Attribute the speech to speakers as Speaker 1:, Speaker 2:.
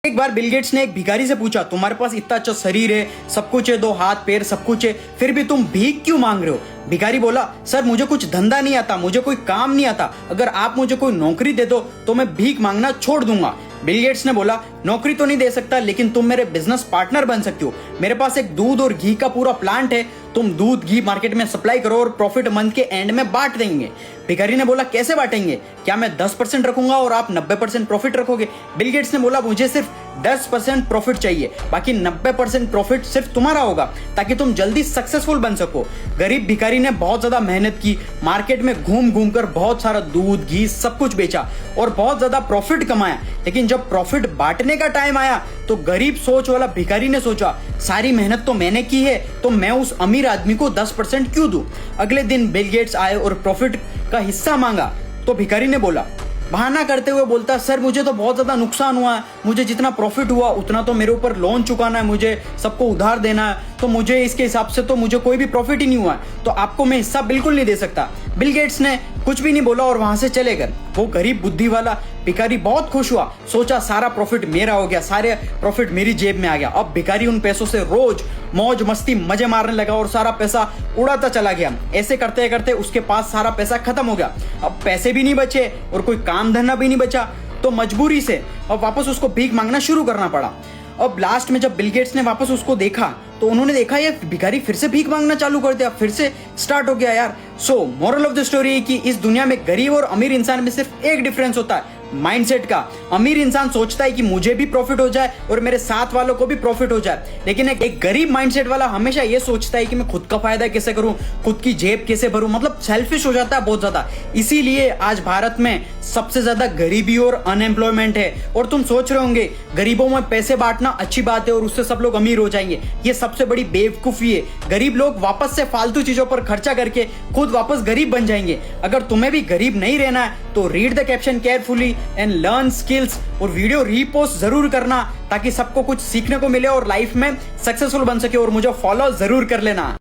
Speaker 1: एक बार Bill Gates ने एक भिखारी से पूछा, तुम्हारे पास इतना अच्छा शरीर है, सब कुछ है, दो हाथ पैर सब कुछ है, फिर भी तुम भीख क्यों मांग रहे हो? भिखारी बोला, सर मुझे कुछ धंधा नहीं आता, मुझे कोई काम नहीं आता, अगर आप मुझे कोई नौकरी दे दो तो मैं भीख मांगना छोड़ दूंगा। बिल गेट्स ने बोला, नौकरी तो नहीं दे सकता, लेकिन तुम मेरे बिजनेस पार्टनर बन सकती हो। मेरे पास एक दूध और घी का पूरा प्लांट है, तुम दूध घी मार्केट में सप्लाई करो और प्रॉफिट मंथ के एंड में बांट देंगे। भिखारी ने बोला, कैसे बांटेंगे? क्या मैं 10% रखूंगा और आप 90% प्रॉफिट रखोगे? बिल गेट्स ने बोला, मुझे सिर्फ 10% प्रॉफिट चाहिए, बाकी 90% प्रॉफिट सिर्फ तुम्हारा होगा, ताकि तुम जल्दी सक्सेसफुल बन सको। गरीब भिखारी ने बहुत ज्यादा मेहनत की, मार्केट में घूम घूम कर बहुत सारा दूध घी सब कुछ बेचा और बहुत ज्यादा प्रॉफिट कमाया। लेकिन जब प्रॉफिट बांटने का टाइम आया तो गरीब सोच वाला भिखारी ने सोचा, सारी मेहनत तो मैंने की है, तो मैं उस अमीर आदमी को 10% क्यों दूं? अगले दिन बिल गेट्स आए और प्रॉफिट का हिस्सा मांगा तो भिखारी ने बोला, बहाना करते हुए बोलता, सर मुझे तो बहुत ज्यादा नुकसान हुआ है, मुझे जितना प्रॉफिट हुआ उतना तो मेरे ऊपर लोन चुकाना है, मुझे सबको उधार देना है, तो मुझे इसके हिसाब से तो मुझे कोई भी प्रॉफिट ही नहीं हुआ है, तो आपको मैं हिस्सा बिल्कुल नहीं दे सकता। बिल गेट्स ने कुछ भी नहीं बोला और वहां से चले गए। वो गरीब बुद्धि वाला भिखारी बहुत खुश हुआ, सोचा सारा प्रॉफिट मेरा हो गया, सारे प्रॉफिट मेरी जेब में आ गया। अब भिखारी उन पैसों से रोज मौज मस्ती मजे मारने लगा और सारा पैसा उड़ाता चला गया। ऐसे करते करते उसके पास सारा पैसा खत्म हो गया। अब पैसे भी नहीं बचे और कोई काम धंधा भी नहीं बचा, तो मजबूरी से अब वापस उसको भीख मांगना शुरू करना पड़ा। अब लास्ट में जब बिल गेट्स ने वापस उसको देखा तो उन्होंने देखा ये भिखारी फिर से भीख मांगना चालू कर दिया, फिर से स्टार्ट हो गया यार। सो मोरल ऑफ द स्टोरी है कि इस दुनिया में गरीब और अमीर इंसान में सिर्फ एक डिफरेंस होता है, माइंडसेट का। अमीर इंसान सोचता है कि मुझे भी प्रॉफिट हो जाए और मेरे साथ वालों को भी प्रॉफिट हो जाए, लेकिन एक गरीब माइंडसेट वाला हमेशा ये सोचता है कि मैं खुद का फायदा कैसे करूं, खुद की जेब कैसे भरूं, मतलब सेल्फिश हो जाता है बहुत ज्यादा। इसीलिए आज भारत में सबसे ज्यादा गरीबी और अनएम्प्लॉयमेंट है। और तुम सोच रहे होंगे गरीबों में पैसे बांटना अच्छी बात है और उससे सब लोग अमीर हो जाएंगे, ये सबसे बड़ी बेवकूफी है। गरीब लोग वापस से फालतू चीजों पर खर्चा करके खुद वापस गरीब बन जाएंगे। अगर तुम्हें भी गरीब नहीं रहना है तो read the caption carefully and learn skills और वीडियो रीपोस्ट जरूर करना, ताकि सबको कुछ सीखने को मिले और लाइफ में सक्सेसफुल बन सके। और मुझे फॉलो जरूर कर लेना।